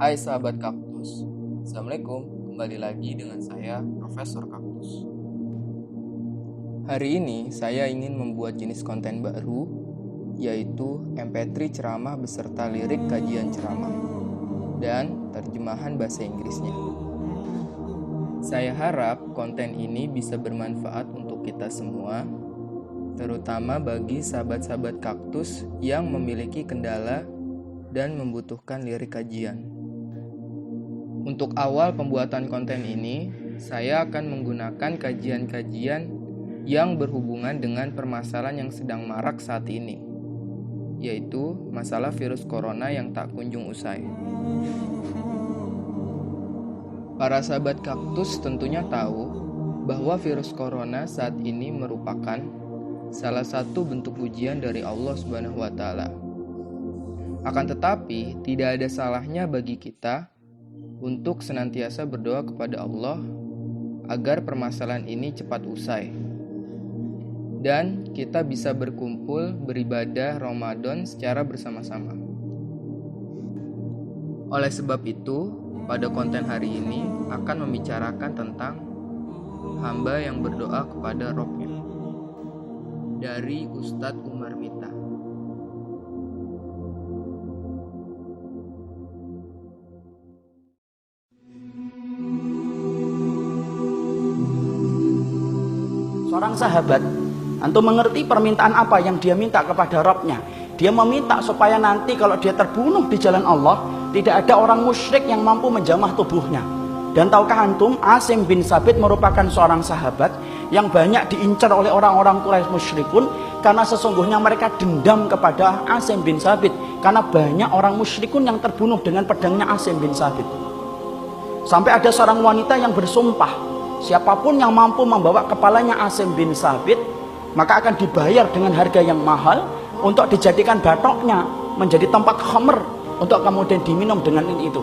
Hai sahabat kaktus, Assalamualaikum, kembali lagi dengan saya Profesor Kaktus. Hari ini saya ingin membuat jenis konten baru, yaitu MP3 ceramah beserta lirik kajian ceramah dan terjemahan bahasa Inggrisnya. Saya harap konten ini bisa bermanfaat untuk kita semua, terutama bagi sahabat-sahabat kaktus yang memiliki kendala dan membutuhkan lirik kajian. Untuk awal pembuatan konten ini, saya akan menggunakan kajian-kajian yang berhubungan dengan permasalahan yang sedang marak saat ini, yaitu masalah virus corona yang tak kunjung usai. Para sahabat kaktus tentunya tahu bahwa virus corona saat ini merupakan salah satu bentuk ujian dari Allah Subhanahu wa Ta'ala. Akan tetapi, tidak ada salahnya bagi kita untuk senantiasa berdoa kepada Allah agar permasalahan ini cepat usai dan kita bisa berkumpul beribadah Ramadan secara bersama-sama. Oleh sebab itu, pada konten hari ini akan membicarakan tentang hamba yang berdoa kepada Rabb-nya dari Ustadz Umar Mita. Seorang sahabat, antum mengerti permintaan apa yang dia minta kepada Rabb-nya? Dia meminta supaya nanti kalau dia terbunuh di jalan Allah, tidak ada orang musyrik yang mampu menjamah tubuhnya. Dan tahukah antum, Asim bin Sabit merupakan seorang sahabat yang banyak diincar oleh orang-orang Quraisy musyrikun karena sesungguhnya mereka dendam kepada Asim bin Sabit karena banyak orang musyrikun yang terbunuh dengan pedangnya Asim bin Sabit. Sampai ada seorang wanita yang bersumpah, siapapun yang mampu membawa kepalanya Asim bin Sabit, maka akan dibayar dengan harga yang mahal untuk dijadikan batoknya menjadi tempat khamr untuk kemudian diminum dengan itu.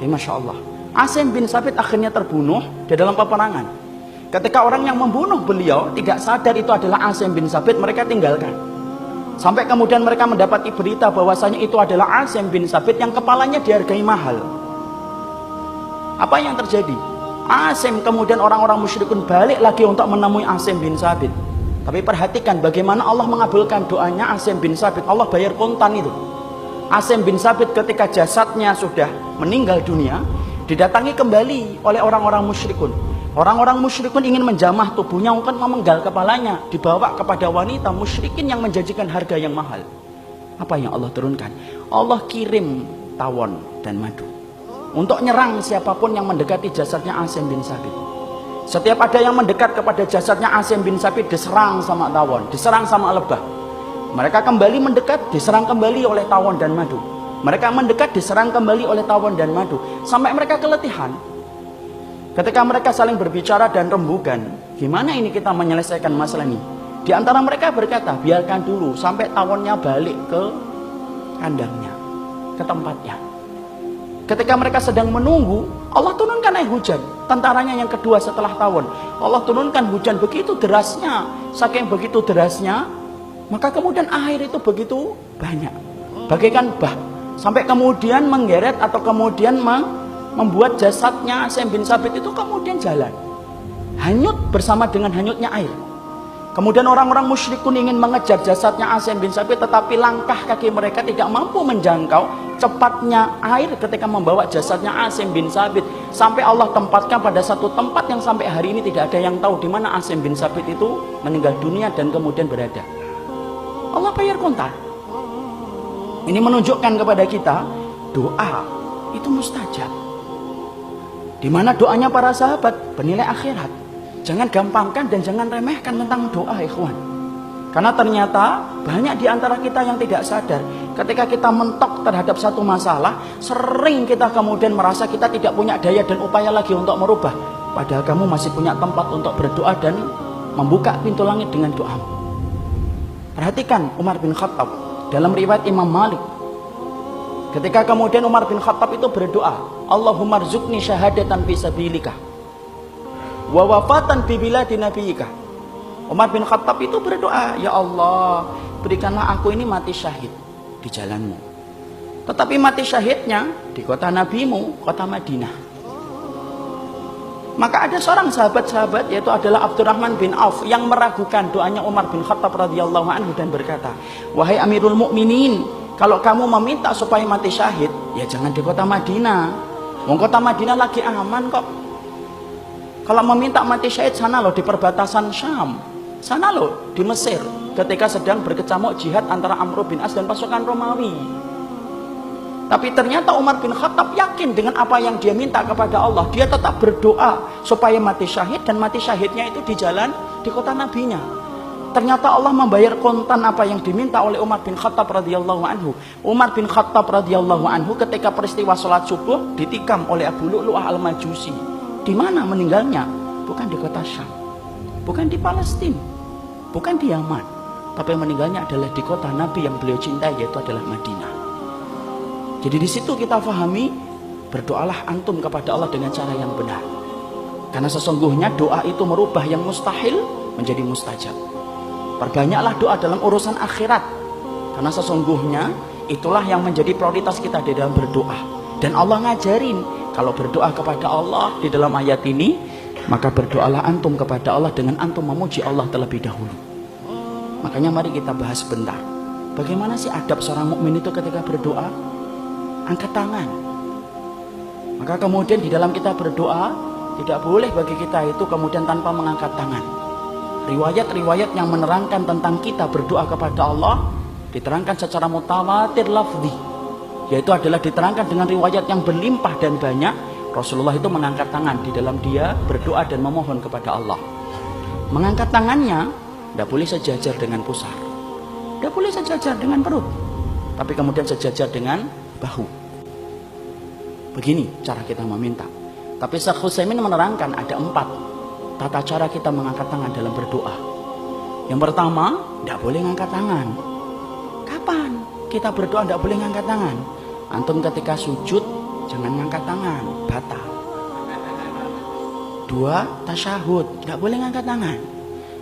Masya Allah. Asim bin Sabit akhirnya terbunuh di dalam peperangan. Ketika orang yang membunuh beliau tidak sadar itu adalah Asim bin Sabit, mereka tinggalkan. Sampai kemudian mereka mendapati berita bahwasanya itu adalah Asim bin Sabit yang kepalanya dihargai mahal. Apa yang terjadi? Asim kemudian orang-orang musyrikun balik lagi untuk menemui Asim bin Sabit. Tapi perhatikan bagaimana Allah mengabulkan doanya Asim bin Sabit. Allah bayar kontan itu. Asim bin Sabit ketika jasadnya sudah meninggal dunia, didatangi kembali oleh orang-orang musyrikun. Orang-orang musyrikun ingin menjamah tubuhnya untuk memenggal kepalanya, dibawa kepada wanita musyrikin yang menjanjikan harga yang mahal. Apa yang Allah turunkan? Allah kirim tawon dan madu untuk nyerang siapapun yang mendekati jasadnya Asim bin Sabit. Setiap ada yang mendekat kepada jasadnya Asim bin Sabit diserang sama tawon, diserang sama lebah. Mereka kembali mendekat, diserang kembali oleh tawon dan madu. Mereka mendekat, diserang kembali oleh tawon dan madu, sampai mereka keletihan. Ketika mereka saling berbicara dan rembugan, gimana ini kita menyelesaikan masalah ini? Di antara mereka berkata, biarkan dulu sampai tawonnya balik ke kandangnya, ke tempatnya. Ketika mereka sedang menunggu, Allah turunkan air hujan. Tentaranya yang kedua setelah tawon, Allah turunkan hujan begitu derasnya. Saking begitu derasnya, maka kemudian air itu begitu banyak, bagaikan bah, sampai kemudian menggeret atau kemudian membuat jasadnya Asim bin Sabit itu kemudian jalan, hanyut bersama dengan hanyutnya air. Kemudian orang-orang musyrikun ingin mengejar jasadnya Asim bin Sabit, tetapi langkah kaki mereka tidak mampu menjangkau cepatnya air ketika membawa jasadnya Asim bin Sabit, sampai Allah tempatkan pada satu tempat yang sampai hari ini tidak ada yang tahu di mana Asim bin Sabit itu meninggal dunia dan kemudian berada. Allah bayar kontan. Ini menunjukkan kepada kita doa itu mustajab. Di mana doanya para sahabat bernilai akhirat. Jangan gampangkan dan jangan remehkan tentang doa, ikhwan. Karena ternyata banyak di antara kita yang tidak sadar, ketika kita mentok terhadap satu masalah, sering kita kemudian merasa kita tidak punya daya dan upaya lagi untuk merubah. Padahal kamu masih punya tempat untuk berdoa dan membuka pintu langit dengan doamu. Perhatikan Umar bin Khattab dalam riwayat Imam Malik. Ketika kemudian Umar bin Khattab itu berdoa, Allahumma rzuqni syahadatan fi sabilika wa wafatan fi biladi nabiyika. Umar bin Khattab itu berdoa, ya Allah, berikanlah aku ini mati syahid di jalanmu, Tetapi mati syahidnya di kota nabimu, kota Madinah. Maka ada seorang sahabat-sahabat, yaitu adalah Abdurrahman bin Auf, yang meragukan doanya Umar bin Khattab radhiyallahu anhu dan berkata, wahai Amirul Mukminin, kalau kamu meminta supaya mati syahid, ya jangan di kota Madinah. Wong kota Madinah lagi aman kok. Kalau meminta mati syahid, sana loh di perbatasan Syam, sana loh di Mesir, ketika sedang berkecamuk jihad antara Amr bin As dan pasukan Romawi. Tapi ternyata Umar bin Khattab yakin dengan apa yang dia minta kepada Allah. Dia tetap berdoa supaya mati syahid, dan mati syahidnya itu di jalan di kota nabinya. Ternyata Allah membayar kontan apa yang diminta oleh Umar bin Khattab radhiyallahu anhu. Umar bin Khattab radhiyallahu anhu ketika peristiwa sholat subuh ditikam oleh Abu Lu'lu'ah al-Majusi. Di mana meninggalnya? Bukan di kota Syam, bukan di Palestina, bukan di Yaman, tapi meninggalnya adalah di kota Nabi yang beliau cintai, yaitu adalah Madinah. Jadi di situ kita fahami, berdoalah antum kepada Allah dengan cara yang benar. Karena sesungguhnya doa itu merubah yang mustahil menjadi mustajab. Perbanyaklah doa dalam urusan akhirat. Karena sesungguhnya itulah yang menjadi prioritas kita di dalam berdoa. Dan Allah ngajarin, kalau berdoa kepada Allah di dalam ayat ini, maka berdoalah antum kepada Allah dengan antum memuji Allah terlebih dahulu. Makanya mari kita bahas sebentar. Bagaimana sih adab seorang mukmin itu ketika berdoa? Angkat tangan. Maka kemudian di dalam kita berdoa, tidak boleh bagi kita itu kemudian tanpa mengangkat tangan. Riwayat-riwayat yang menerangkan tentang kita berdoa kepada Allah diterangkan secara mutawatir lafzi, yaitu adalah diterangkan dengan riwayat yang berlimpah dan banyak. Rasulullah itu mengangkat tangan di dalam dia berdoa dan memohon kepada Allah. Mengangkat tangannya tidak boleh sejajar dengan pusar, tidak boleh sejajar dengan perut, tapi kemudian sejajar dengan bahu. Begini cara kita meminta. Tapi Syekh Utsaimin menerangkan ada 4 tata cara kita mengangkat tangan dalam berdoa. Yang pertama, tidak boleh ngangkat tangan. Kapan kita berdoa tidak boleh ngangkat tangan? Antum ketika sujud jangan ngangkat tangan, batal. 2, tasyahud, tidak boleh ngangkat tangan.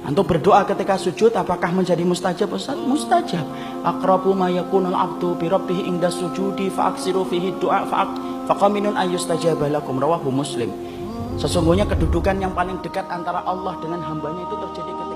Antum berdoa ketika sujud, apakah menjadi mustajab? Ustaz, mustajab. Aqrabu ma yakunul abdu bi rabbih inda sujudi fa aksiru fihi du'a faqaminun ayyustajaba lakum, rawahu Muslim. Sesungguhnya kedudukan yang paling dekat antara Allah dengan hambanya itu terjadi ketika